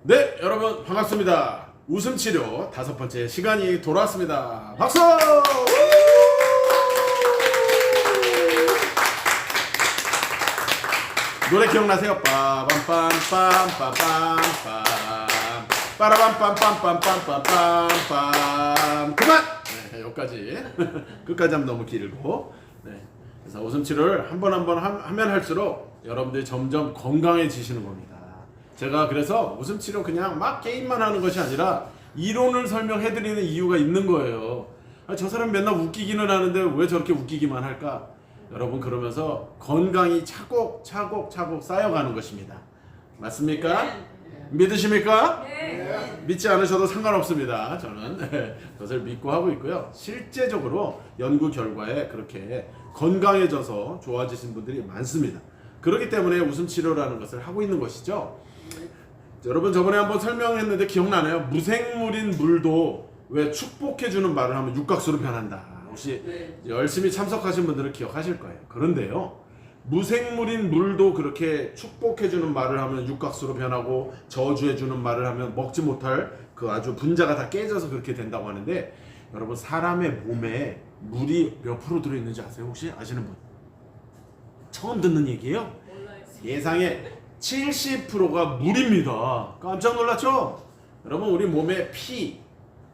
네, 여러분 반갑습니다. 웃음치료 5번째 시간이 돌아왔습니다. 박수! 노래 기억나세요? 빠밤빰빰빰빰빰빰 빠라밤빰빰빰빰빰빰빰 그만! 네, 여기까지. 끝까지 하면 너무 길고. 네, 그래서 웃음치료를 한 번 하면 할수록 여러분들이 점점 건강해지시는 겁니다. 제가 그래서 웃음치료 그냥 막 게임만 하는 것이 아니라 이론을 설명해드리는 이유가 있는 거예요. 저 사람 맨날 웃기기는 하는데 왜 저렇게 웃기기만 할까? 여러분 그러면서 건강이 차곡차곡 쌓여가는 것입니다. 맞습니까? 네. 믿으십니까? 네. 믿지 않으셔도 상관없습니다. 저는 그것을 믿고 하고 있고요. 실제적으로 연구 결과에 그렇게 건강해져서 좋아지신 분들이 많습니다. 그렇기 때문에 웃음치료라는 것을 하고 있는 것이죠. 여러분 저번에 한번 설명했는데 기억나나요? 무생물인 물도 왜 축복해주는 말을 하면 육각수로 변한다. 혹시 열심히 참석하신 분들은 기억하실 거예요. 그런데요, 무생물인 물도 그렇게 축복해주는 말을 하면 육각수로 변하고 저주해주는 말을 하면 먹지 못할 그 아주 분자가 다 깨져서 그렇게 된다고 하는데, 여러분 사람의 몸에 물이 몇 프로 들어있는지 아세요? 혹시 아시는 분? 처음 듣는 얘기예요? 예상에 70%가 물입니다. 깜짝 놀랐죠? 여러분 우리 몸에 피,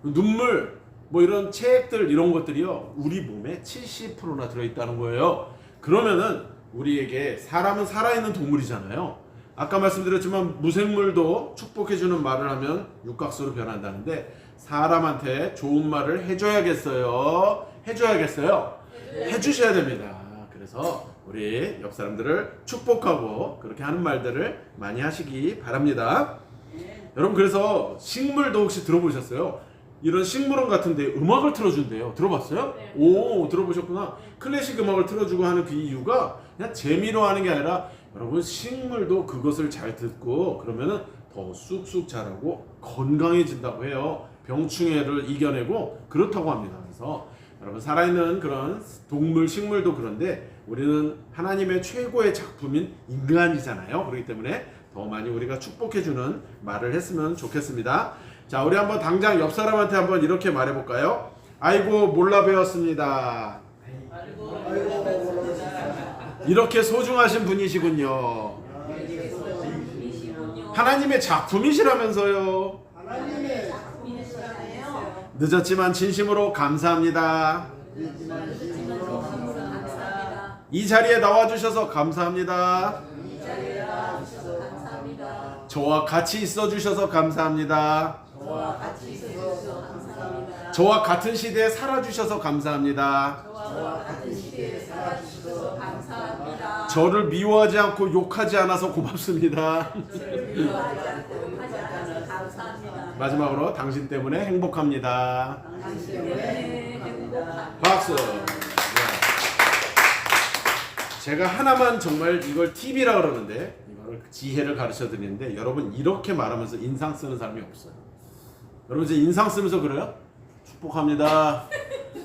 눈물, 뭐 이런 체액들 이런 것들이요 우리 몸에 70%나 들어있다는 거예요. 그러면은 우리에게 사람은 살아있는 동물이잖아요. 아까 말씀드렸지만 무생물도 축복해주는 말을 하면 육각수로 변한다는데, 사람한테 좋은 말을 해줘야겠어요? 해줘야겠어요? 해주셔야 됩니다. 그래서 우리 옆 사람들을 축복하고 그렇게 하는 말들을 많이 하시기 바랍니다. 여러분 그래서 식물도 혹시 들어보셨어요? 이런 식물원 같은데 음악을 틀어준대요. 들어봤어요? 네. 오, 들어보셨구나. 클래식 음악을 틀어주고 하는 그 이유가 그냥 재미로 하는 게 아니라, 여러분 식물도 그것을 잘 듣고 그러면은 더 쑥쑥 자라고 건강해진다고 해요. 병충해를 이겨내고 그렇다고 합니다. 그래서 여러분 살아있는 그런 동물, 식물도 그런데 우리는 하나님의 최고의 작품인 인간이잖아요. 그렇기 때문에 더 많이 우리가 축복해주는 말을 했으면 좋겠습니다. 자, 우리 한번 당장 옆 사람한테 한번 이렇게 말해볼까요? 아이고 몰라 배웠습니다. 이렇게 소중하신 분이시군요. 하나님의 작품이시라면서요. 늦었지만 진심으로 감사합니다. 이 자리에 나와주셔서 감사합니다. 저와 같이 있어주셔서 감사합니다. 저와 같은 시대에 살아주셔서 감사합니다. 저를 미워하지 않고 욕하지 않아서 고맙습니다. 마지막으로 당신 때문에 행복합니다. 박수. 제가 하나만 정말 이걸 팁이라 그러는데, 이걸 지혜를 가르쳐 드리는데, 여러분 이렇게 말하면서 인상 쓰는 사람이 없어요. 여러분 이제 인상 쓰면서 그래요? 축복합니다.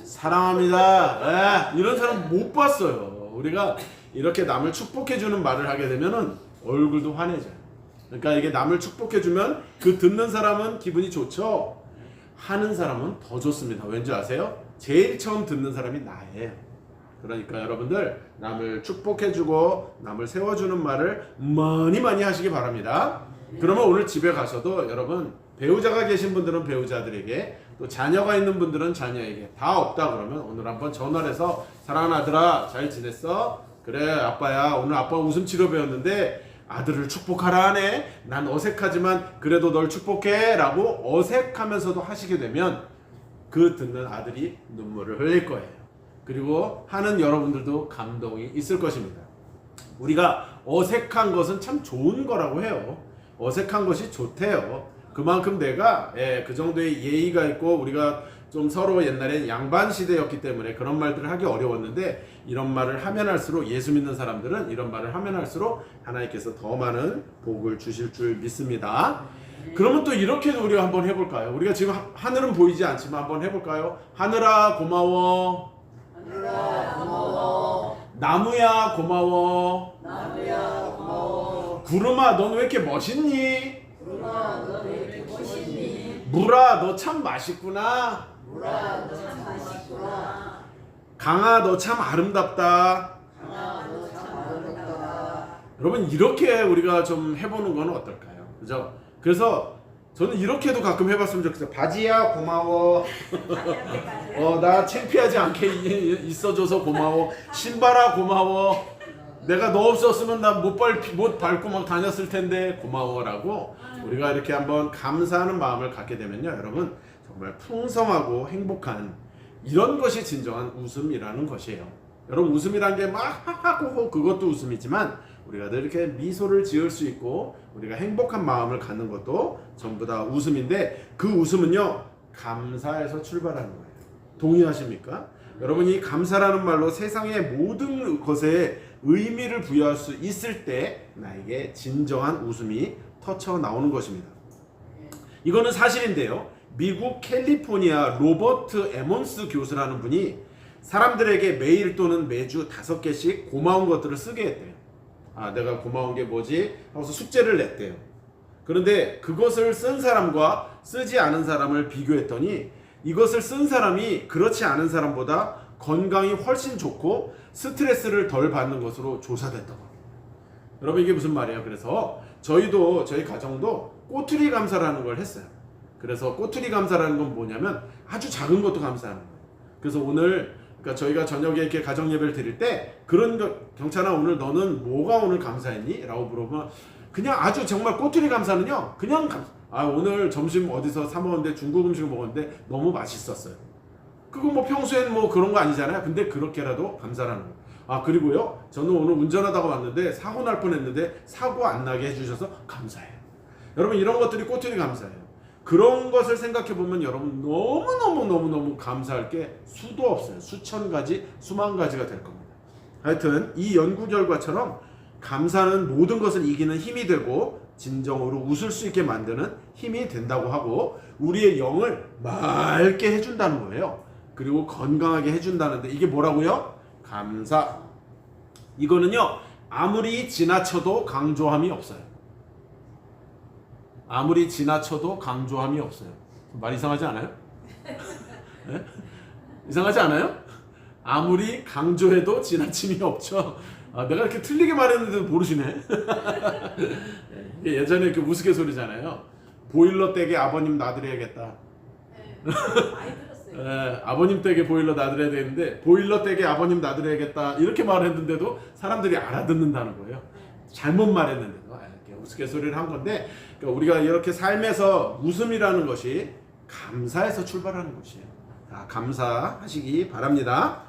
사랑합니다. 이런 사람 못 봤어요. 우리가 이렇게 남을 축복해 주는 말을 하게 되면은 얼굴도 환해져요. 그러니까 이게 남을 축복해 주면 그 듣는 사람은 기분이 좋죠. 하는 사람은 더 좋습니다. 왠지 아세요? 제일 처음 듣는 사람이 나예요. 그러니까 여러분들 남을 축복해주고 남을 세워주는 말을 많이 하시기 바랍니다. 그러면 오늘 집에 가셔도 여러분 배우자가 계신 분들은 배우자들에게, 또 자녀가 있는 분들은 자녀에게, 다 없다 그러면 오늘 한번 전화를 해서 사랑하는 아들아 잘 지냈어? 그래 아빠야 오늘 아빠 웃음치료 배웠는데 아들을 축복하라 하네. 난 어색하지만 그래도 널 축복해 라고 어색하면서도 하시게 되면 그 듣는 아들이 눈물을 흘릴 거예요. 그리고 하는 여러분들도 감동이 있을 것입니다. 우리가 어색한 것은 참 좋은 거라고 해요. 어색한 것이 좋대요. 그만큼 내가 그 정도의 예의가 있고, 우리가 좀 서로 옛날엔 양반 시대였기 때문에 그런 말들을 하기 어려웠는데, 이런 말을 하면 할수록, 예수 믿는 사람들은 이런 말을 하면 할수록 하나님께서 더 많은 복을 주실 줄 믿습니다. 그러면 또 이렇게도 우리가 한번 해볼까요? 우리가 지금 하늘은 보이지 않지만 한번 해볼까요? 하늘아 고마워. 나무야 고마워. 구름아 넌 왜 이렇게 멋있니? 물아 너 왜 이렇게 멋있니? 물아 너 참 맛있구나. 물아 너 참 맛있구나. 강아 너 참 아름답다. 강아 너 참 아름답다. 여러분 이렇게 우리가 좀 해보는 건 어떨까요? 그죠? 그래서 저는 이렇게도 가끔 해봤으면 좋겠어요. 바지야 고마워. 나 창피하지 않게 있어줘서 고마워. 신발아 고마워. 내가 너 없었으면 나 못 밟고 막 다녔을 텐데 고마워라고 우리가 이렇게 한번 감사하는 마음을 갖게 되면요, 여러분 정말 풍성하고 행복한 이런 것이 진정한 웃음이라는 것이에요. 여러분 웃음이란 게 막 하하고 그것도 웃음이지만 우리가 늘 이렇게 미소를 지을 수 있고 우리가 행복한 마음을 갖는 것도 전부 다 웃음인데 그 웃음은요 감사에서 출발하는 거예요. 동의하십니까? 여러분 이 감사라는 말로 세상의 모든 것에 의미를 부여할 수 있을 때 나에게 진정한 웃음이 터쳐 나오는 것입니다. 이거는 사실인데요. 미국 캘리포니아 로버트 에몬스 교수라는 분이 사람들에게 매일 또는 매주 5개씩 고마운 것들을 쓰게 했대요. 내가 고마운 게 뭐지? 하고서 숙제를 냈대요. 그런데 그것을 쓴 사람과 쓰지 않은 사람을 비교했더니 이것을 쓴 사람이 그렇지 않은 사람보다 건강이 훨씬 좋고 스트레스를 덜 받는 것으로 조사됐다고 합니다. 여러분 이게 무슨 말이에요? 그래서 저희 가정도 꼬투리 감사라는 걸 했어요. 그래서 꼬투리 감사라는 건 뭐냐면 아주 작은 것도 감사하는 거예요. 그래서 오늘 그러니까 저희가 저녁에 이렇게 가정 예배를 드릴 때 그런 거 경찬아 오늘 너는 뭐가 오늘 감사했니? 라고 물어보면 그냥 아주 정말 꼬투리 감사는요. 그냥 오늘 점심 어디서 사 먹었는데 중국 음식을 먹었는데 너무 맛있었어요. 그거 뭐 평소엔 뭐 그런 거 아니잖아요. 근데 그렇게라도 감사라는 거예요. 그리고요. 저는 오늘 운전하다가 왔는데 사고 날 뻔했는데 사고 안 나게 해주셔서 감사해요. 여러분 이런 것들이 꼬투리 감사예요. 그런 것을 생각해 보면 여러분 너무 감사할 게 수도 없어요. 수천 가지, 수만 가지가 될 겁니다. 하여튼 이 연구 결과처럼 감사는 모든 것을 이기는 힘이 되고 진정으로 웃을 수 있게 만드는 힘이 된다고 하고 우리의 영을 맑게 해준다는 거예요. 그리고 건강하게 해준다는데 이게 뭐라고요? 감사. 이거는요 아무리 지나쳐도 강조함이 없어요. 아무리 지나쳐도 강조함이 없어요. 말 이상하지 않아요? 네? 이상하지 않아요? 아무리 강조해도 지나침이 없죠. 내가 이렇게 틀리게 말했는데도 모르시네. 예전에 그 우스갯소리잖아요. 보일러 댁에 아버님 놔드려야겠다. 많이 들었어요. 아버님 댁에 보일러 놔드려야 되는데 보일러 댁에 아버님 놔드려야겠다 이렇게 말했는데도 사람들이 알아듣는다는 거예요. 잘못 말했는데도 이렇게 우스갯소리를 한 건데 그러니까 우리가 이렇게 삶에서 웃음이라는 것이 감사에서 출발하는 것이에요. 감사하시기 바랍니다.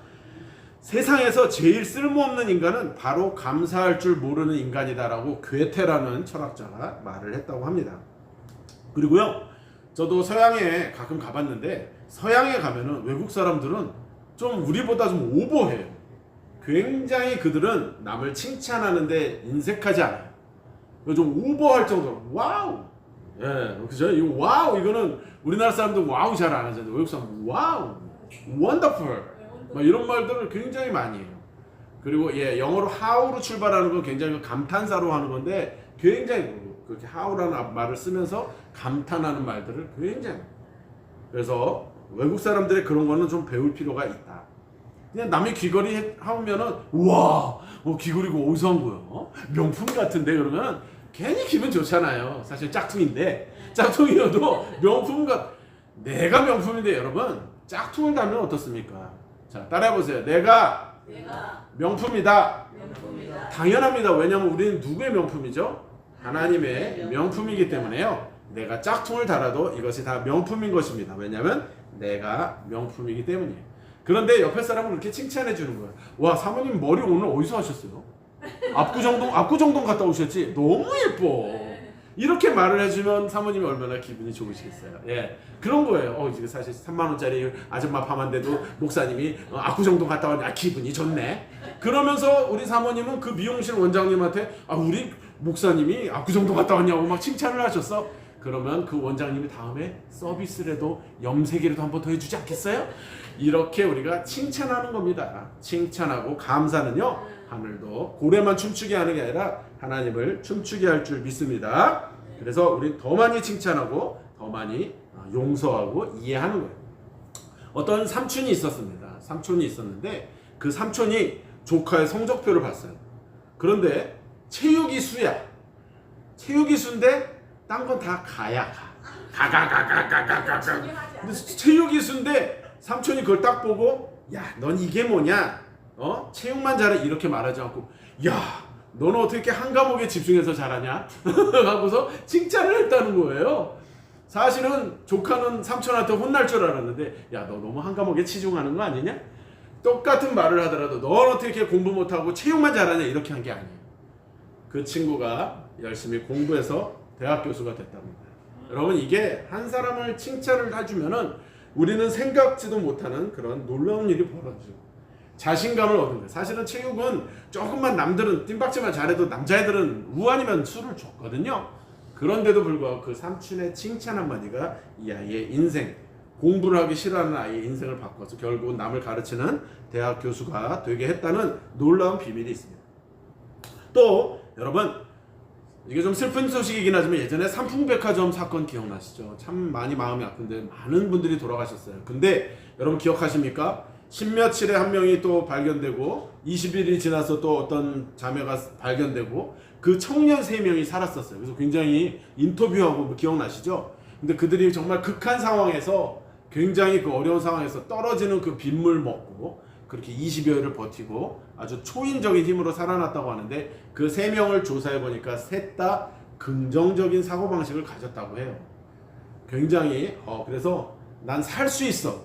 세상에서 제일 쓸모없는 인간은 바로 감사할 줄 모르는 인간이다라고 괴테라는 철학자가 말을 했다고 합니다. 그리고요, 저도 서양에 가끔 가봤는데 서양에 가면은 외국 사람들은 좀 우리보다 좀 오버해요. 굉장히 그들은 남을 칭찬하는데 인색하지 않아요. 좀 오버할 정도로 와우, 그죠? 이 와우 이거는 우리나라 사람들 와우 잘 안 하잖아요. 외국 사람들 와우, 원더풀 막 이런 말들을 굉장히 많이 해요. 그리고 영어로 how로 출발하는 건 굉장히 감탄사로 하는 건데 굉장히 그렇게 how라는 말을 쓰면서 감탄하는 말들을 굉장히 그래서 외국 사람들의 그런 거는 좀 배울 필요가 있다. 그냥 남이 귀걸이 하면은 우와 귀걸이가 어디서 한 거야? 명품 같은데 그러면 괜히 기분 좋잖아요. 사실 짝퉁인데 짝퉁이어도 내가 명품인데 여러분 짝퉁을 달면 어떻습니까? 자 따라해보세요. 내가 명품이다. 당연합니다. 왜냐하면 우리는 누구의 명품이죠? 하나님의 명품이기 때문에요. 내가 짝퉁을 달아도 이것이 다 명품인 것입니다. 왜냐하면 내가 명품이기 때문이에요. 그런데 옆에 사람을 이렇게 칭찬해 주는 거예요. 와 사모님 머리 오늘 어디서 하셨어요? 압구정동 갔다 오셨지? 너무 예뻐. 이렇게 말을 해주면 사모님이 얼마나 기분이 좋으시겠어요. 그런 거예요. 이게 사실 3만 원짜리 아줌마 파마인데도 목사님이 압구정동 갔다 왔냐 기분이 좋네. 그러면서 우리 사모님은 그 미용실 원장님한테 우리 목사님이 압구정동 갔다 왔냐고 막 칭찬을 하셨어. 그러면 그 원장님이 다음에 서비스라도 염색이라도 한 번 더 해주지 않겠어요? 이렇게 우리가 칭찬하는 겁니다. 칭찬하고 감사는요 하늘도 고래만 춤추게 하는 게 아니라 하나님을 춤추게 할 줄 믿습니다. 그래서 우리 더 많이 칭찬하고 더 많이 용서하고 이해하는 거예요. 어떤 삼촌이 있었습니다. 삼촌이 있었는데 그 삼촌이 조카의 성적표를 봤어요. 그런데 체육이 수야. 체육이 수인데 딴 건 다 가야 가. 근데 체육이 수인데 삼촌이 그걸 딱 보고 야, 넌 이게 뭐냐? 체육만 잘해 이렇게 말하지 않고 야, 너는 어떻게 한 과목에 집중해서 잘하냐? 하고서 칭찬을 했다는 거예요. 사실은 조카는 삼촌한테 혼날 줄 알았는데 야, 너 너무 한 과목에 치중하는 거 아니냐? 똑같은 말을 하더라도 넌 어떻게 공부 못하고 체육만 잘하냐? 이렇게 한 게 아니에요. 그 친구가 열심히 공부해서 대학 교수가 됐답니다. 여러분, 이게 한 사람을 칭찬을 해주면은 우리는 생각지도 못하는 그런 놀라운 일이 벌어지고 자신감을 얻는 거예요. 사실은 체육은 조금만 남들은 뜀박질만 잘해도 남자애들은 우아니면 술을 줬거든요. 그런데도 불구하고 그 삼촌의 칭찬 한마디가 이 아이의 인생, 공부를 하기 싫어하는 아이의 인생을 바꿔서 결국 남을 가르치는 대학 교수가 되게 했다는 놀라운 비밀이 있습니다. 또 여러분, 이게 좀 슬픈 소식이긴 하지만 예전에 삼풍백화점 사건 기억나시죠? 참 많이 마음이 아픈데 많은 분들이 돌아가셨어요. 근데 여러분 기억하십니까? 십며칠에 한 명이 또 발견되고 20일이 지나서 또 어떤 자매가 발견되고 그 청년 3명이 살았었어요. 그래서 굉장히 인터뷰하고 기억나시죠? 근데 그들이 정말 극한 상황에서 굉장히 그 어려운 상황에서 떨어지는 그 빗물 먹고 그렇게 20여일을 버티고 아주 초인적인 힘으로 살아났다고 하는데 그 3명을 조사해 보니까 셋 다 긍정적인 사고방식을 가졌다고 해요. 굉장히 그래서 난 살 수 있어,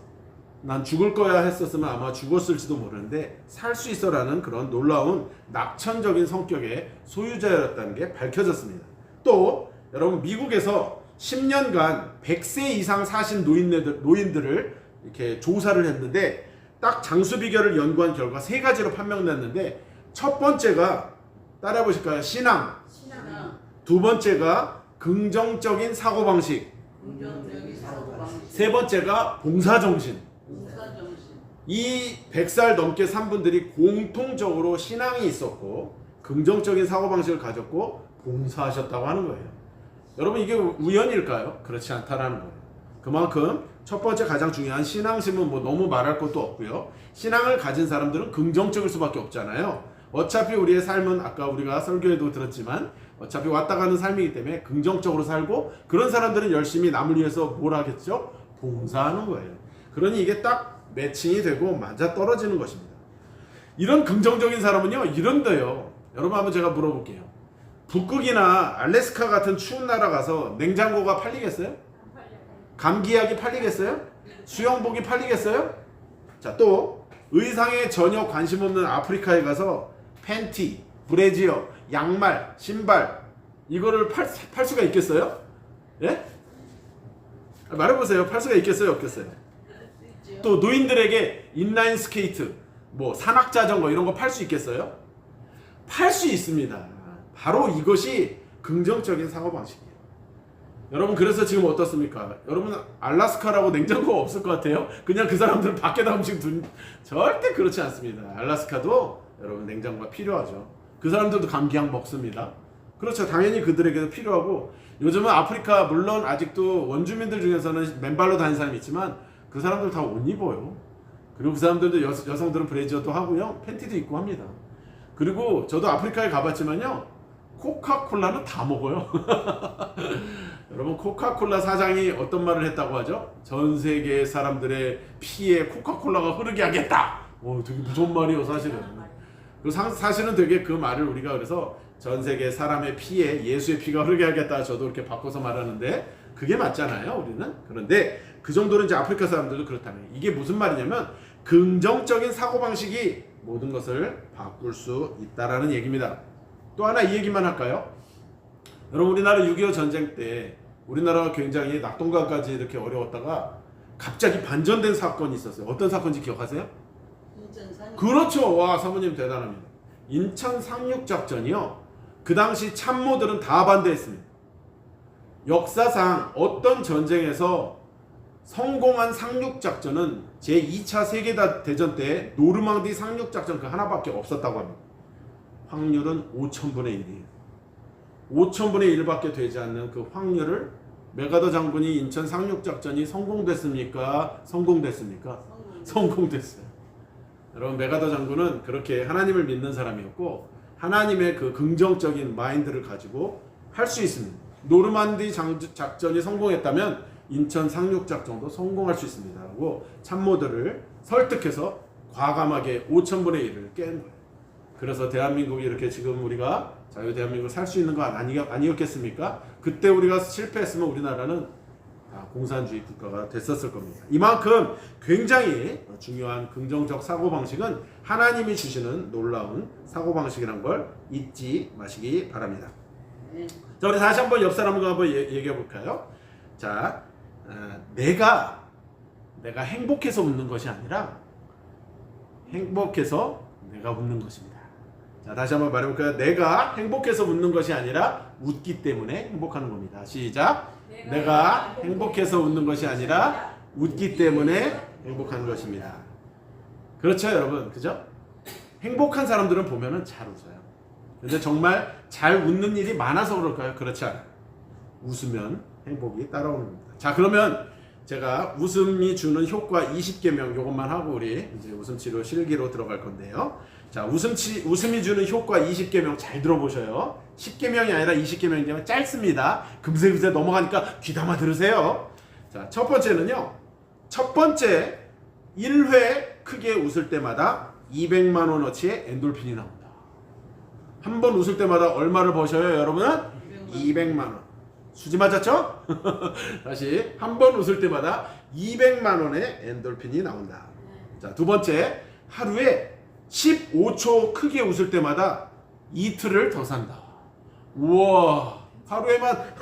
난 죽을 거야 했었으면 아마 죽었을지도 모르는데 살 수 있어라는 그런 놀라운 낙천적인 성격의 소유자였다는 게 밝혀졌습니다. 또 여러분, 미국에서 10년간 100세 이상 사신 노인들을 이렇게 조사를 했는데 딱 장수 비결을 연구한 결과 3가지로 판명났는데 첫 번째가 따라해 보실까요? 신앙. 두 번째가 긍정적인 사고방식. 세 번째가 봉사정신. 이 100살 넘게 산 분들이 공통적으로 신앙이 있었고 긍정적인 사고방식을 가졌고 봉사하셨다고 하는 거예요. 여러분, 이게 우연일까요? 그렇지 않다라는 거예요. 그만큼 첫 번째 가장 중요한 신앙심은 뭐 너무 말할 것도 없고요. 신앙을 가진 사람들은 긍정적일 수밖에 없잖아요. 어차피 우리의 삶은 아까 우리가 설교에도 들었지만 어차피 왔다 가는 삶이기 때문에 긍정적으로 살고 그런 사람들은 열심히 남을 위해서 뭘 하겠죠? 봉사하는 거예요. 그러니 이게 딱 매칭이 되고 맞아 떨어지는 것입니다. 이런 긍정적인 사람은요, 이런데요. 여러분, 한번 제가 물어볼게요. 북극이나 알래스카 같은 추운 나라 가서 냉장고가 팔리겠어요? 감기약이 팔리겠어요? 수영복이 팔리겠어요? 자, 또 의상에 전혀 관심 없는 아프리카에 가서 팬티, 브래지어, 양말, 신발 이거를 팔 수가 있겠어요? 예? 말해보세요. 팔 수가 있겠어요? 없겠어요? 또 노인들에게 인라인 스케이트, 뭐 산악자전거 이런 거 팔 수 있겠어요? 팔 수 있습니다. 바로 이것이 긍정적인 사고방식이에요. 여러분, 그래서 지금 어떻습니까? 여러분, 알라스카라고 냉장고가 없을 것 같아요? 그냥 그 사람들은 밖에다 음식 절대 그렇지 않습니다. 알라스카도 여러분 냉장고가 필요하죠. 그 사람들도 감기약 먹습니다. 그렇죠. 당연히 그들에게도 필요하고 요즘은 아프리카 물론 아직도 원주민들 중에서는 맨발로 다니는 사람이 있지만 그 사람들 다 옷 입어요. 그리고 그 사람들도 여성들은 브래지어도 하고요. 팬티도 입고 합니다. 그리고 저도 아프리카에 가봤지만요. 코카콜라는 다 먹어요. 여러분, 코카콜라 사장이 어떤 말을 했다고 하죠? 전 세계 사람들의 피에 코카콜라가 흐르게 하겠다. 되게 무서운 말이에요, 사실은. 사실은 되게 그 말을 우리가 그래서 전 세계 사람의 피에 예수의 피가 흐르게 하겠다. 저도 이렇게 바꿔서 말하는데 그게 맞잖아요, 우리는. 그런데 그 정도는 이제 아프리카 사람들도 그렇다면 이게 무슨 말이냐면 긍정적인 사고방식이 모든 것을 바꿀 수 있다라는 얘기입니다. 또 하나 이 얘기만 할까요? 여러분, 우리나라 6.25 전쟁 때 우리나라가 굉장히 낙동강까지 이렇게 어려웠다가 갑자기 반전된 사건이 있었어요. 어떤 사건인지 기억하세요? 그렇죠. 와, 사모님 대단합니다. 인천 상륙작전이요. 그 당시 참모들은 다 반대했습니다. 역사상 어떤 전쟁에서 성공한 상륙작전은 제2차 세계대전 때 노르망디 상륙작전 그 하나밖에 없었다고 합니다. 확률은 5,000분의 1이에요. 5,000분의 1밖에 되지 않는 그 확률을 메가더 장군이 인천 상륙작전이 성공됐습니까? 성공됐습니까? 성공됐어요. 여러분, 메가더 장군은 그렇게 하나님을 믿는 사람이었고 하나님의 그 긍정적인 마인드를 가지고 할 수 있습니다. 노르만디 작전이 성공했다면 인천 상륙작전도 성공할 수 있습니다 하고 참모들을 설득해서 과감하게 5,000분의 1을 깬 거예요. 그래서 대한민국이 이렇게 지금 우리가 자유 대한민국을 살 수 있는 거 아니었겠습니까? 그때 우리가 실패했으면 우리나라는 공산주의 국가가 됐었을 겁니다. 이만큼 굉장히 중요한 긍정적 사고방식은 하나님이 주시는 놀라운 사고방식이란 걸 잊지 마시기 바랍니다. 자, 우리 다시 한번 옆 사람과 한번 얘기해 볼까요? 자, 내가 행복해서 웃는 것이 아니라 행복해서 내가 웃는 것입니다. 자, 다시 한번 말해볼까요? 내가 행복해서 웃는 것이 아니라 웃기 때문에 행복하는 겁니다. 시작. 내가 행복해서 웃는 것이 아니라 웃기 때문에 행복한 것입니다. 그렇죠, 여러분? 그죠? 행복한 사람들은 보면은 잘 웃어요. 근데 정말 잘 웃는 일이 많아서 그럴까요? 그렇지 않아요. 웃으면 행복이 따라오는 겁니다. 자, 그러면 제가 웃음이 주는 효과 20개명 요것만 하고 우리 이제 웃음치료 실기로 들어갈 건데요. 자, 웃음이 주는 효과 20개명 잘 들어보셔요. 10개명이 아니라 20개명이면 짧습니다. 금세금세 넘어가니까 귀담아 들으세요. 자, 첫 번째는요. 첫 번째 1회 크게 웃을 때마다 200만 원어치의 엔돌핀이 나온다. 한 번 웃을 때마다 얼마를 버셔요, 여러분? 200만 원. 수지 맞았죠? 다시 한 번 웃을 때마다 200만 원의 엔돌핀이 나온다. 자, 두 번째, 하루에 15초 크게 웃을 때마다 이틀을 더 산다. 우와, 하루에만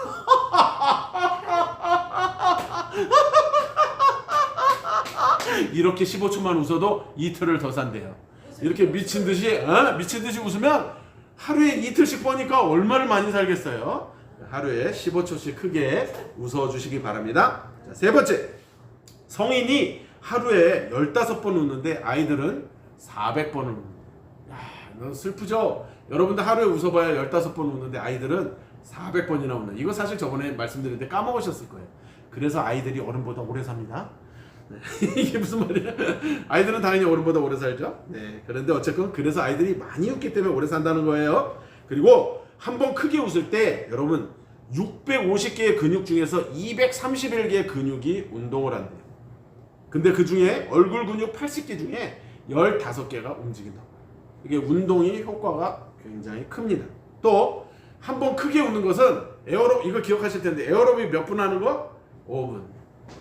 이렇게 15초만 웃어도 이틀을 더 산대요. 이렇게 미친 듯이 웃으면 하루에 이틀씩 버니까 얼마를 많이 살겠어요. 하루에 15초씩 크게 웃어주시기 바랍니다. 자, 세 번째, 성인이 하루에 15번 웃는데 아이들은 400번을 웃는다. 야, 너무 슬프죠? 여러분들 하루에 웃어봐야 15번 웃는데 아이들은 400번이나 웃는다. 이거 사실 저번에 말씀드렸는데 까먹으셨을 거예요. 그래서 아이들이 어른보다 오래 삽니다. 네. 이게 무슨 말이야? 아이들은 당연히 어른보다 오래 살죠. 네. 그런데 어쨌건 그래서 아이들이 많이 웃기 때문에 오래 산다는 거예요. 그리고 한번 크게 웃을 때 여러분 650개의 근육 중에서 231개의 근육이 운동을 한대요. 근데 그 중에 얼굴 근육 80개 중에 15개가 움직인다고. 이게 운동이 효과가 굉장히 큽니다. 또 한 번 크게 웃는 것은 에어로빅, 이거 기억하실 텐데 에어로빅 몇 분 하는 거? 5분.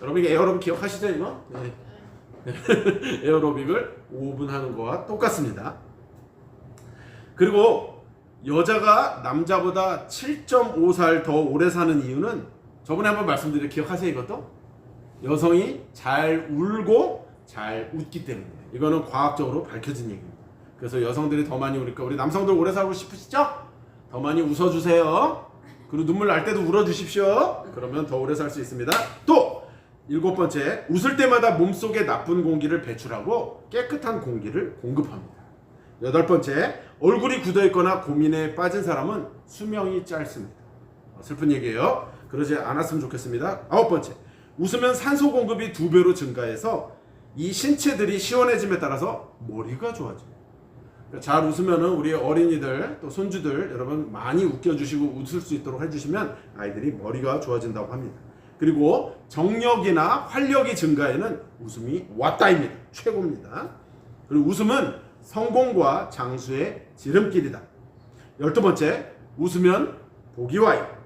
여러분 이게 에어로빅 기억하시죠 이거? 네. 에어로빅을 5분 하는 거와 똑같습니다. 그리고 여자가 남자보다 7.5살 더 오래 사는 이유는 저번에 한번 말씀드린 기억하세요 이것도? 여성이 잘 울고 잘 웃기 때문이에요. 이거는 과학적으로 밝혀진 얘기입니다. 그래서 여성들이 더 많이 우니까 우리 남성들 오래 살고 싶으시죠? 더 많이 웃어주세요. 그리고 눈물 날 때도 울어주십시오. 그러면 더 오래 살 수 있습니다. 또 7번째, 웃을 때마다 몸속에 나쁜 공기를 배출하고 깨끗한 공기를 공급합니다. 8번째, 얼굴이 굳어있거나 고민에 빠진 사람은 수명이 짧습니다. 슬픈 얘기예요. 그러지 않았으면 좋겠습니다. 9번째, 웃으면 산소 공급이 2배로 증가해서 이 신체들이 시원해짐에 따라서 머리가 좋아져요. 잘 웃으면은 우리 어린이들 또 손주들 여러분 많이 웃겨주시고 웃을 수 있도록 해주시면 아이들이 머리가 좋아진다고 합니다. 그리고 정력이나 활력이 증가에는 웃음이 왔다입니다. 최고입니다. 그리고 웃음은 성공과 장수의 지름길이다. 12번째, 웃으면 복이 와요.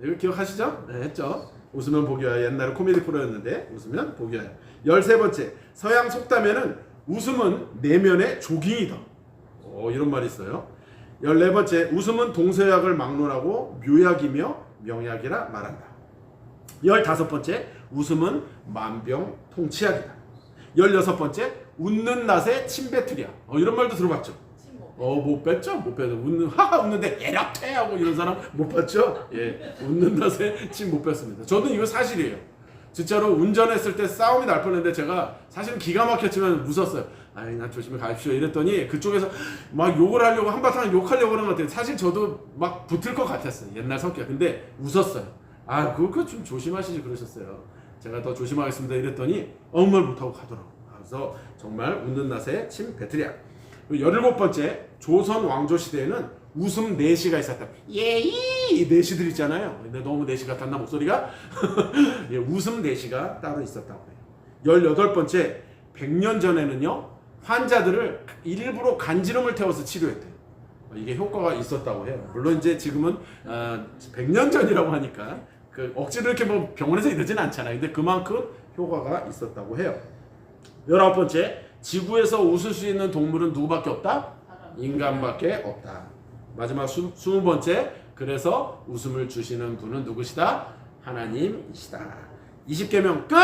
이거 기억하시죠? 네, 했죠. 웃으면 복이 와요. 옛날에 코미디 프로였는데 웃으면 복이 와요. 13번째, 서양 속담에는 웃음은 내면의 조깅이다. 이런 말이 있어요. 14번째, 웃음은 동서약을 막론하고 묘약이며 명약이라 말한다. 15번째, 웃음은 만병통치약이다. 16번째, 웃는 낯에 침 뱉으랴. 이런 말도 들어봤죠? 못 뱉죠? 못 뱉어. 웃는데 에라퇴 하고 이런 사람 못 봤죠? 예, 웃는 낯에 침 못 뱉습니다. 저도 이거 사실이에요. 진짜로 운전했을 때 싸움이 날 뻔했는데 제가 사실은 기가 막혔지만 웃었어요. 아이 난 조심히 가십시오 이랬더니 그쪽에서 막 욕을 하려고 한바탕 욕하려고 그러는 것 같아요. 사실 저도 막 붙을 것 같았어요. 옛날 성격. 근데 웃었어요. 아 그거 좀 조심하시지 그러셨어요. 제가 더 조심하겠습니다 이랬더니 아무 말 못하고 가더라고요. 그래서 정말 웃는 낯에 침 뱉으랴. 17번째 조선 왕조 시대에는 웃음 내시가 있었다. 예이 내시들 있잖아요. 근데 너무 내시 같았나 목소리가? 예, 웃음 내시가 따로 있었다고 해요. 18번째 100년 전에는요 환자들을 일부러 간지럼을 태워서 치료했대요. 이게 효과가 있었다고 해요. 물론 이제 지금은 100년 전이라고 하니까 그 억지로 이렇게 뭐 병원에서 이러진 않잖아요. 근데 그만큼 효과가 있었다고 해요. 19번째 지구에서 웃을 수 있는 동물은 누구밖에 없다? 인간밖에 없다. 마지막 20번째 그래서 웃음을 주시는 분은 누구시다? 하나님이시다. 20계명 끝!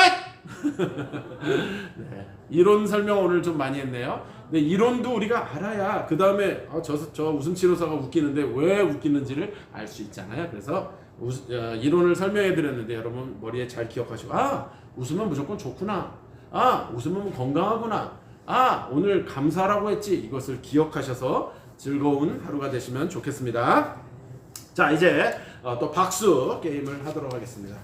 네, 이론 설명 오늘 좀 많이 했네요. 근데 이론도 우리가 알아야 그 다음에 저 웃음 치료사가 웃기는데 왜 웃기는지를 알 수 있잖아요. 그래서 이론을 설명해 드렸는데 여러분 머리에 잘 기억하시고 웃으면 무조건 좋구나. 웃으면 건강하구나. 오늘 감사라고 했지. 이것을 기억하셔서 즐거운 하루가 되시면 좋겠습니다. 자 이제 또 박수 게임을 하도록 하겠습니다.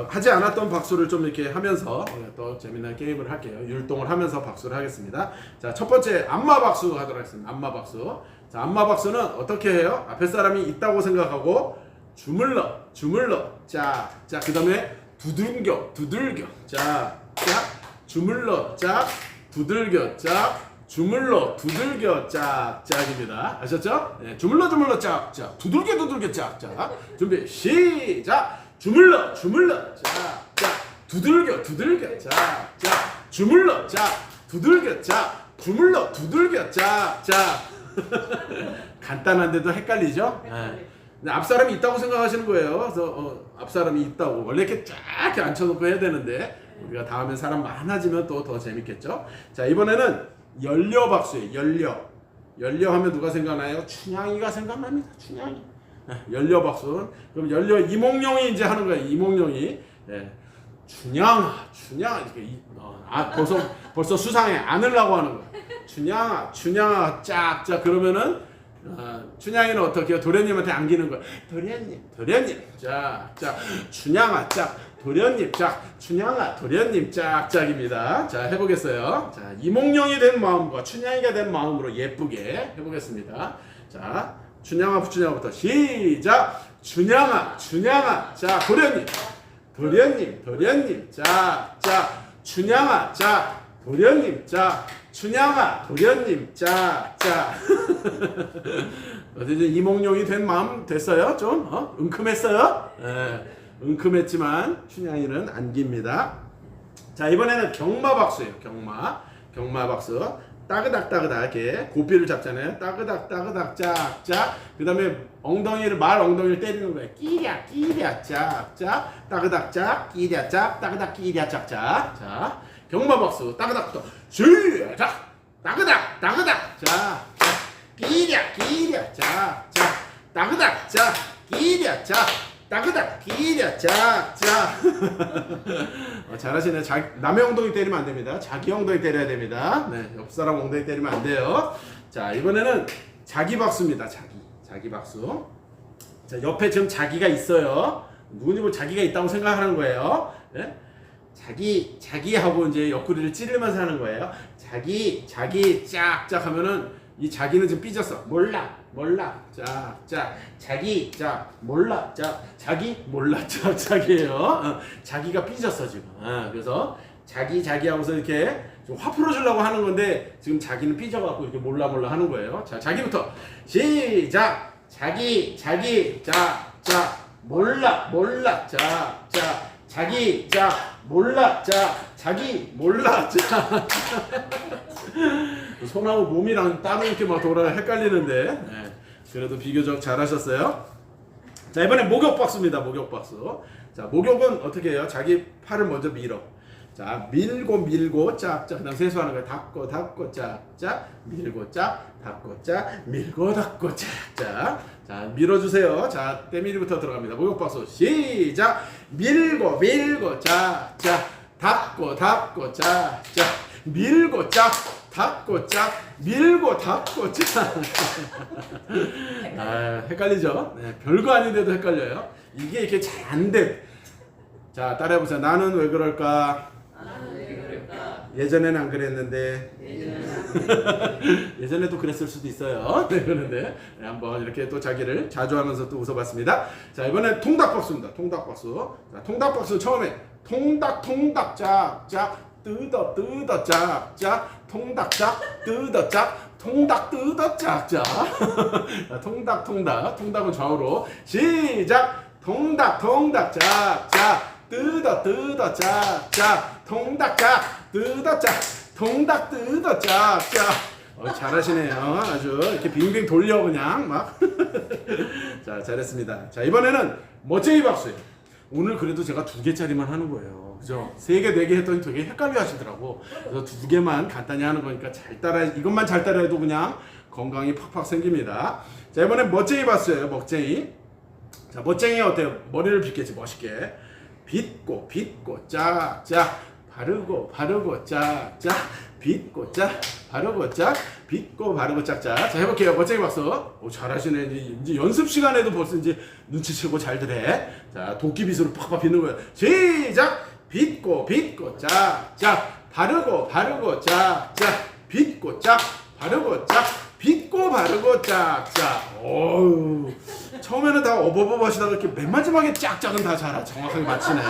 하지 않았던 박수를 좀 이렇게 하면서 또 재미난 게임을 할게요. 율동을 하면서 박수를 하겠습니다. 자, 첫 번째 안마 박수 하도록 하겠습니다. 안마 박수. 자, 안마 박수는 어떻게 해요? 앞에 사람이 있다고 생각하고 주물러. 자, 그다음에 두들겨. 자, 주물러. 자, 두들겨. 자, 주물러 두들겨 짝짝입니다. 아셨죠? 네, 주물러 짝짝 두들겨 짝짝. 준비 시작. 주물러 짝짝 두들겨 짝짝 주물러 짝 두들겨 짝 주물러 두들겨 짝짝. 간단한데도 헷갈리죠? 네. 근데 앞 사람이 있다고 생각하시는 거예요. 그래서 앞 사람이 있다고 원래 이렇게 쫙 이렇게 앉혀놓고 해야 되는데 우리가 다음에 사람 많아지면 또 더 재밌겠죠? 자 이번에는 연려 박수예요. 연려 하면 누가 생각나요? 춘향이가 생각납니다. 춘향이. 연려 박수. 그럼 연려 이몽룡이 이제 하는 거예요. 이몽룡이. 네. 춘향아. 이렇게 벌써 수상해. 안으려고 하는 거야. 춘향아. 짝짝. 그러면은 춘향이는 어떻게 해요? 도련님한테 안기는 거야. 도련님. 자, 춘향아. 짝. 도련님 짝, 춘향아 도련님 짝짝입니다. 자 해보겠어요. 자 이몽룡이 된 마음과 춘향이가 된 마음으로 예쁘게 해보겠습니다. 자 춘향아부터 시작. 춘향아 자 도련님 자 춘향아 자 도련님 자 춘향아 도련님 자 어쨌든 이몽룡이 된 마음 됐어요? 좀 은큼했어요? 네. 은큼했지만 춘향이는 안깁니다. 자 이번에는 경마박수예요. 경마박수. 따그닥 이렇게 고삐를 잡잖아요. 따그닥 짝짝. 그 다음에 말 엉덩이를 때리는 거예요. 끼랴 짝짝. 따그닥 짝 끼랴 짝 따그닥 끼랴 짝짝. 자 경마박수 따그닥부터 시작. 따그닥 짝 끼랴 짝짝. 따그닥 짝 끼랴 짝 따그닥 끼랴 짝짝. 잘하시네. 남의 엉덩이 때리면 안 됩니다. 자기 엉덩이 때려야 됩니다. 네, 옆 사람 엉덩이 때리면 안 돼요. 자 이번에는 자기 박수입니다. 자기 박수. 자 옆에 지금 자기가 있어요. 누군지 뭐 자기가 있다고 생각하는 거예요. 네? 자기하고 이제 옆구리를 찌르면서 하는 거예요. 자기 짝짝 하면은 이 자기는 지금 삐졌어. 몰라. 자기 몰라. 자기 몰라. 짝짝이에요. 자기가 삐졌어 지금. 그래서 자기 하고서 이렇게 좀 화 풀어주려고 하는 건데 지금 자기는 삐져갖고 이렇게 몰라 하는 거예요. 자 자기부터 시작. 자기 몰라. 자기 몰라. 자기 몰라. 손하고 몸이랑 따로 이렇게 막 헷갈리는데 네. 그래도 비교적 잘하셨어요. 자 이번에 목욕박수입니다. 목욕박수. 자 목욕은 어떻게 해요? 자기 팔을 먼저 밀어. 자 밀고 짝짝. 그다음 세수하는 거예요. 닦고 짝짝. 밀고 짝 닦고 짝 밀고 닦고 짝짝. 자 밀어주세요. 자 때밀이부터 들어갑니다. 목욕박수 시작. 밀고 짝짝. 닦고 짝짝. 밀고 짝 닫고 짝, 밀고 닫고 짝. 아, 헷갈리죠? 네, 별거 아닌데도 헷갈려요. 이게 이렇게 잘 안 돼. 자, 따라해보세요. 나는 왜 그럴까? 나는 왜 그럴까? 예전에는 안 그랬는데. 예전에도 그랬을 수도 있어요. 네, 그런데 네, 한번 이렇게 또 자기를 자주하면서 또 웃어봤습니다. 자, 이번엔 통닭박수입니다. 통닭박수. 자, 통닭박수 처음에 통닭 짝짝 뜯어 짝짝 통닭 짝 뜯어 짝 통닭 뜯어 짝짝. 통닭은 좌우로 시작. 통닭 짝짝 뜯어 짝짝 통닭 짝 뜯어 짝 통닭 뜯어 짝짝. 잘하시네요. 아주 이렇게 빙빙 돌려 그냥 막. 자, 잘했습니다. 자, 이번에는 멋쟁이 박수예요. 오늘 그래도 제가 2개짜리만 하는 거예요. 그죠? 3개, 4개 했더니 되게 헷갈려 하시더라고. 그래서 2개만 간단히 하는 거니까 이것만 잘 따라해도 그냥 건강이 팍팍 생깁니다. 자, 이번엔 멋쟁이 박수예요. 멋쟁이. 자, 멋쟁이 어때요? 머리를 빗겠지, 멋있게. 빗고 짝짝 바르고 짝짝 빗고 짝 바르고 짝 빗고 바르고 짝짝. 자, 해볼게요. 멋쟁이 박수. 오, 잘하시네. 이제 연습 시간에도 벌써 이제 눈치채고 잘들 해. 자, 도끼빗으로 팍팍 빗는 거예요. 시작. 빗고 짝짝 바르고 짝짝 빗고 짝 바르고 짝 빗고 바르고 짝짝. 어우, 처음에는 다 어버버버 하시다가 이렇게 맨 마지막에 짝짝은 다 정확하게 맞히네.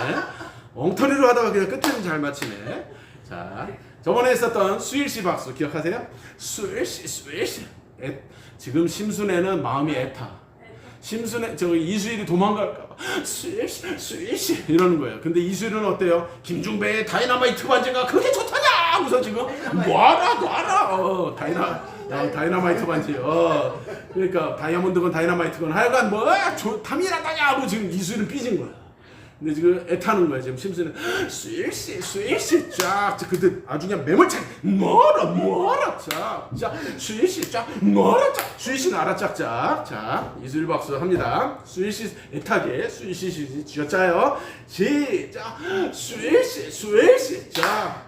엉터리로 하다가 그냥 끝에는 잘 맞히네. 자, 저번에 했었던 수일씨 박수 기억하세요? 수일씨. 지금 심순애는 마음이 애타. 심순애, 이수일이 도망갈까봐 수일씨 이러는 거예요. 근데 이수일은 어때요? 김중배의 다이너마이트 반지가 그렇게 좋다냐 하고서 지금 놔라. 다이너마이트 반지. 그러니까 다이아몬드건 다이너마이트건 하여간 탐이라다냐 하고 지금 이수일은 삐진 거야. 근데 지금 애타는 거야. 지금 심수는 수일씨 쫙. 그때 아주 그냥 매몰차게 뭐라 쫙 수일씨 쫙 뭐라 쫙. 수일씨는 알아 짝짝. 자, 이수일 박수 합니다. 수일씨 애타게 수일씨 쥐어짜요. 시작. 수일씨 쫙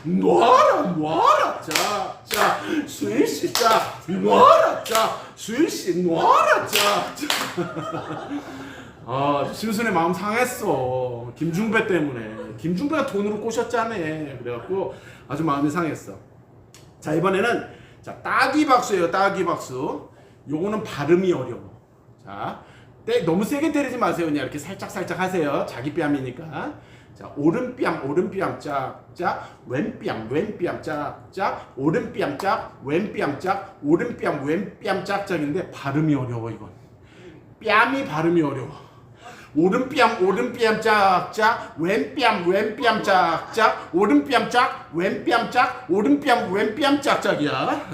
놔라 쫙 수일씨 쫙 놔라 쫙 수일씨 놔라 쫙. 심순의 마음 상했어. 김중배 때문에. 김중배가 돈으로 꼬셨잖아. 그래갖고 아주 마음이 상했어. 자, 이번에는 따기 박수예요. 따기 박수. 요거는 발음이 어려워. 자, 너무 세게 때리지 마세요. 그냥 이렇게 살짝 하세요. 자기 뺨이니까. 자, 오른뺨 짝짝, 왼뺨 짝짝, 오른뺨 짝, 왼뺨 짝, 왼뺨 짝짝인데 발음이 어려워 이건. 뺨이 발음이 어려워. 오른뺨 짝짝, 왼뺨 짝짝, 오른뺨 짝, 왼뺨 짝, 왼뺨 짝짝이야.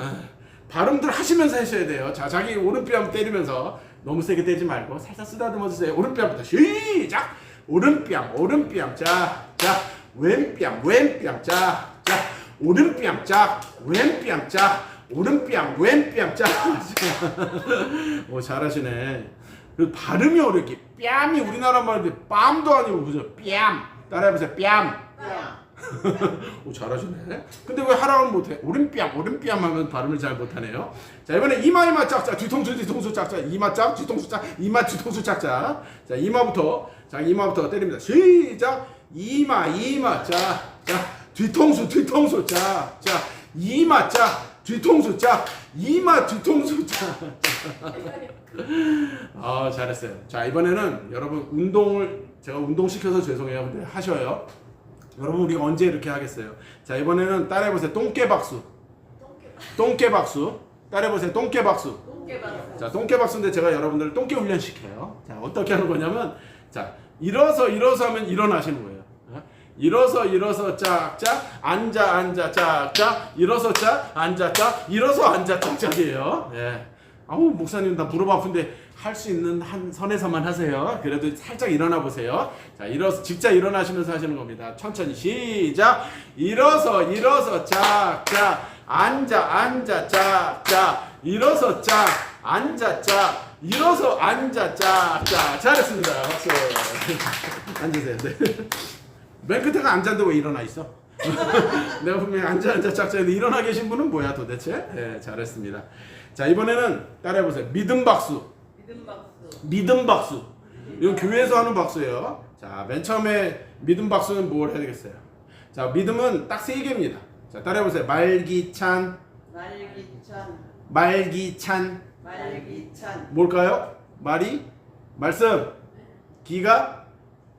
발음들 하시면서 하셔야 돼요. 자, 자기 오른뺨 때리면서 너무 세게 때리지 말고 살짝 쓰다듬어 주세요. 오른뺨부터 시작. 오른뺨 짝짝, 왼뺨 짝짝, 오른뺨 짝, 왼뺨 짝, 왼뺨 짝. 오, 잘하시네. 그 발음이 어렵게 뺨이 우리나라 말인데 뺨도 아니고 그죠? 뺨. 따라해보세요. 뺨. 오, 잘하시네. 근데 왜 하라고는 못해? 오른뺨 하면 발음을 잘 못하네요. 자, 이번에 이마 짝짝, 뒤통수 짝짝, 이마 짝, 뒤통수 짝, 이마 뒤통수 짝짝. 자, 이마부터 때립니다. 시작. 이마 짝, 뒤통수 짝, 이마 짝, 뒤통수 짝, 이마 뒤통수 짝. 잘했어요. 자, 이번에는 여러분 제가 운동시켜서 죄송해요. 근데 하셔요. 여러분, 우리가 언제 이렇게 하겠어요? 자, 이번에는 따라해보세요. 똥개박수. 따라해보세요. 똥개박수. 자, 똥개박수인데 제가 여러분들을 똥개 훈련시켜요. 자, 어떻게 하는 거냐면, 자, 일어서 하면 일어나시는 거예요. 일어서 짝짝, 앉아 짝짝, 일어서 짝, 앉아 짝, 일어서 앉아 짝짝이에요. 예. 아우, 목사님 나 무릎 아픈데 할 수 있는 한 선에서만 하세요. 그래도 살짝 일어나 보세요. 자, 직자 일어나시면서 하시는 겁니다. 천천히 시작. 일어서 짝짝, 앉아 짝짝, 일어서 짝, 앉아 짝, 일어서 앉아 짝짝. 잘했습니다. 박수. 앉으세요. 네. 맨 끝에가 앉았는데 왜 일어나 있어? 내가 분명히 앉아 짝짝 했는데 일어나 계신 분은 뭐야 도대체? 네, 잘했습니다. 자, 이번에는 따라해보세요. 믿음 박수. 믿음 박수. 믿음 박수. 이건 교회에서 하는 박수예요. 자, 맨 처음에 믿음 박수는 뭘 해야 되겠어요? 자, 믿음은 딱 3개입니다. 자, 따라해보세요. 말기찬. 말기찬. 말기찬. 말기찬. 뭘까요? 말이 말씀, 기가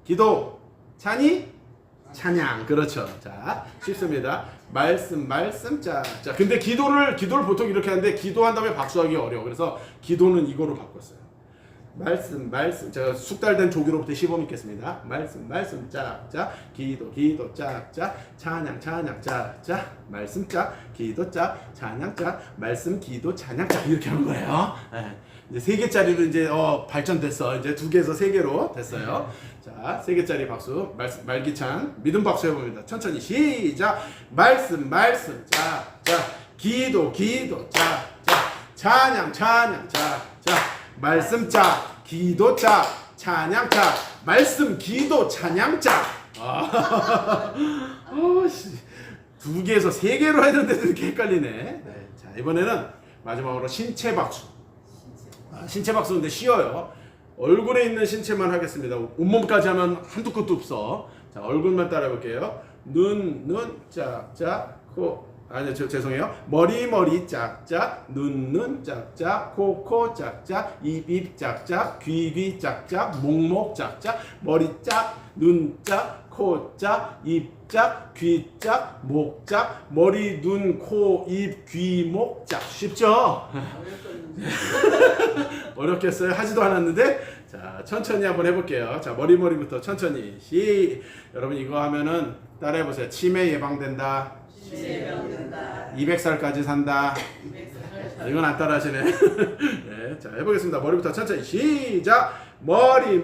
기도, 찬이 찬양. 그렇죠. 자, 쉽습니다. 말씀 자. 근데 기도를 보통 이렇게 하는데 기도한 다음에 박수하기 어려워. 그래서 기도는 이거로 바꿨어요. 말씀 제가 숙달된 조교로부터 시범 읽겠습니다. 말씀 짝 기도 짝 찬양 짝 말씀 짝 기도 짝 찬양 짝 말씀 기도 찬양 짝 이렇게 하는 거예요. 네. 이제 3개짜리로 이제 발전됐어. 이제 2개에서 3개로 됐어요. 자, 3개짜리 박수. 말기찬 믿음 박수 해봅니다. 천천히 시작. 말씀 짝 기도 짝 찬양 짝 말씀 짝 기도 짝 찬양 짝 말씀 기도 찬양 짝. 2개에서 3개로 했는데도 이렇게 헷갈리네. 네. 자, 이번에는 마지막으로 신체 박수. 신체 박수인데 쉬워요. 얼굴에 있는 신체만 하겠습니다. 온몸까지 하면 한두 끝도 없어. 자, 얼굴만 따라 해볼게요. 눈 짝짝 코. 아니요, 죄송해요. 머리 짝짝, 눈 짝짝, 코 짝짝, 입 짝짝, 귀 짝짝, 목 짝짝, 머리 짝, 눈 짝, 코 짝, 입 짝, 귀 짝, 목 짝, 머리, 눈, 코, 입, 귀, 목 짝. 쉽죠? 어렵겠어요? 하지도 않았는데. 자, 천천히 한번 해볼게요. 자, 머리부터 천천히. 여러분 이거 하면은 따라해보세요. 치매 예방된다. 200살까지 산다. 이건 안 따라하시네. 네, 자, 해보겠습니다. 머리부터 천천히 시작. 머리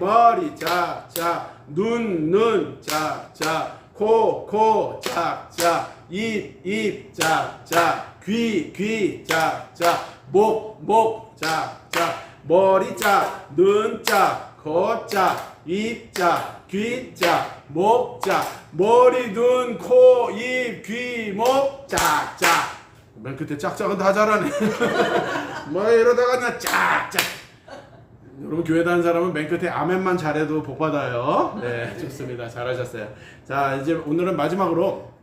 짝짝, 눈 짝짝, 코 짝짝, 입 짝짝, 귀 짝짝, 목 짝짝, 머리 짝, 눈 짝, 코 짝, 입 짝, 귀 짝, 목 짝, 머리, 눈, 코, 입, 귀, 목 짝짝. 맨 끝에 짝짝은 다 잘하네. 뭐 이러다가 나 짝짝. 여러분 교회 다니는 사람은 맨 끝에 아멘만 잘해도 복 받아요. 네, 좋습니다. 잘하셨어요. 자, 이제 오늘은 마지막으로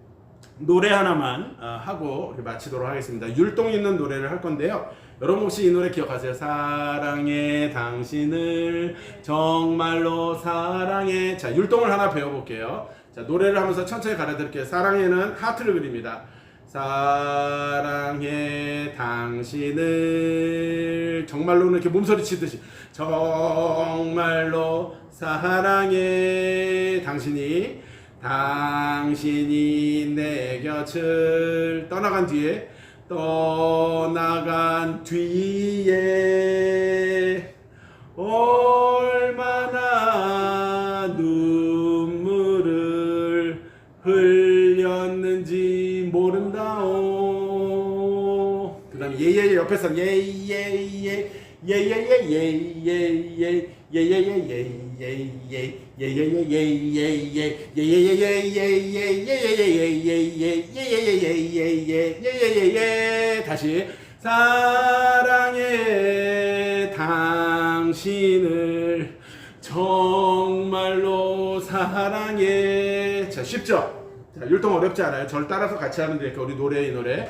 노래 하나만 하고 우리 마치도록 하겠습니다. 율동 있는 노래를 할 건데요. 여러분 혹시 이 노래 기억하세요? 사랑해 당신을 정말로 사랑해. 자, 율동을 하나 배워볼게요. 자, 노래를 하면서 천천히 가르쳐드릴게요. 사랑해는 하트를 그립니다. 사랑해 당신을 정말로는 이렇게 몸소리 치듯이 정말로 사랑해 당신이 내 곁을 떠나간 뒤에 얼마나 눈물을 흘렸는지 모른다오. 그 다음에 예예예 옆에 사람 예예예 다시 사랑해 당신을 정말로 사랑해. 자, 쉽죠? 자, 율동 어렵지 않아요. 절 따라서 같이 하면 돼요. 우리 노래 이 노래.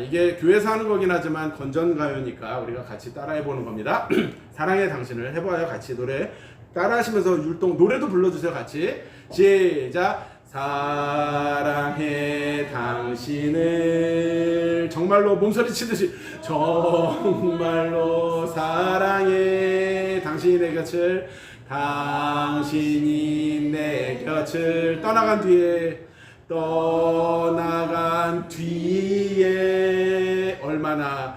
이게 교회에서 하는 거긴 하지만 건전가요니까 우리가 같이 따라해보는 겁니다. 사랑해 당신을 해봐요. 같이 노래 따라하시면서 율동 노래도 불러주세요. 같이 시작. 사랑해 당신을 정말로 몸소리 치듯이 정말로 사랑해 당신이 내 곁을 떠나간 뒤에 얼마나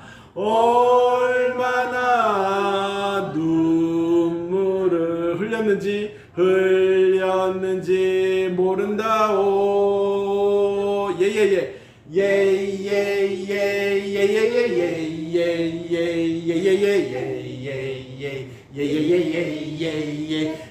눈물을 흘렸는지 모른다오. 예예예